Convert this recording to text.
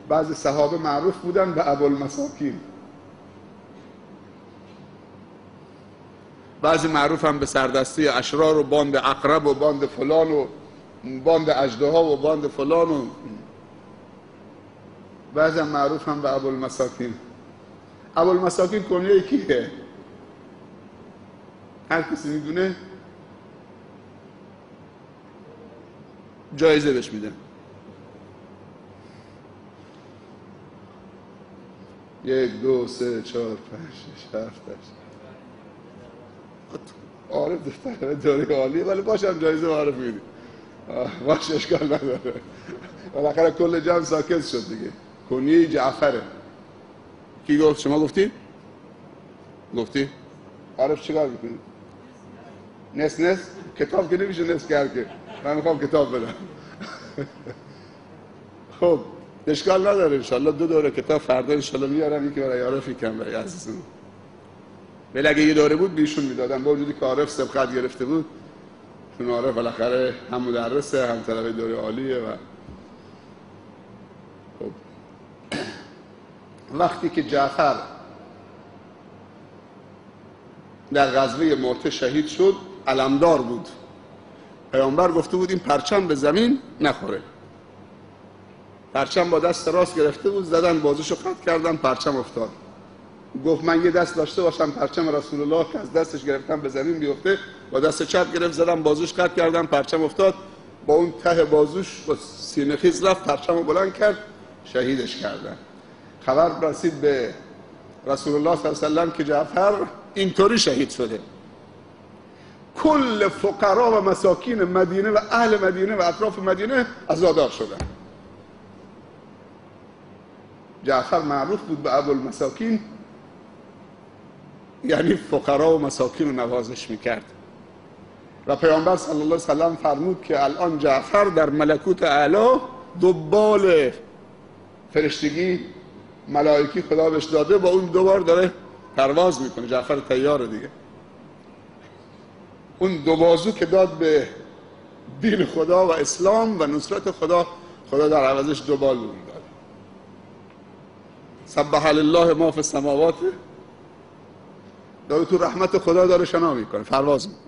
بعضی صحابه معروف بودن به ابوالمساکین، بعضی معروف هم به سردستی اشرار و باند عقرب و باند فلان و باند اژدها و باند فلان و بعضی هم معروف هم به ابوالمساکین. ابوالمساکین کنیه کیه؟ هر کسی میدونه جایزه بهش میدن. 1 2 3 4 5 6 7 8 عارف دفتر دوره عالی، ولی باشم جایزه عارف میدی، باشه اشکال نداره. بالاخره کل جمع ساکت شد دیگه. کنیه جعفره. کی گفت؟ شما گفتی؟ گفتی؟ عارف چیکار میکنی؟ نس کتاب که نمیشه نس کرد که، من میخوام کتاب بدم. خب اشکال نداره، انشالله 2 دوره کتاب فردا انشالله میارم، یکی برای عارف یکم برای عزیزم. ولی اگه یه دوره بود بیشون میدادم، با وجودی که عارف سبقت گرفته بود، چون عارف بالاخره هم مدرسه هم طلبه دوره عالیه. و خب وقتی که جعفر در غزوه معته شهید شد، علمدار بود. پیامبر گفته بود این پرچم به زمین نخوره. پرچم با دست راست گرفته بود، زدن بازوشو قطع کردن، پرچم افتاد. گفت من یه دست داشته باشم پرچم رسول الله که از دستش گرفتم به زمین بیفته، با دست چپ گرفت زدم بازوش قطع کردم، پرچم افتاد. با اون ته بازوش با سینه خیز رفت، پرچمو بلند کرد، شهیدش کردن. خبر رسید به رسول الله صلی الله علیه و سلم که جعفر اینطوری شهید شده. کل فقرا و مساکین مدینه و اهل مدینه و اطراف مدینه عزادار شدن. جعفر معروف بود به ابوالمساکین، یعنی فقرا و مساکین رو نوازش میکرد. و پیامبر صلی الله علیه و سلم فرمود که الان جعفر در ملکوت اعلی دنبال فرشتگی ملائکی خدا بهش داده، با اون 2 بار داره پرواز میکنه. جعفر طیاره دیگه. اون 2 بازو که داد به دین خدا و اسلام و نصرت خدا، خدا در عوضش 2 بالون داد. سبح لله ما فی السماوات، داره تو رحمت خدا داره شنا میکنه، پرواز میکنه.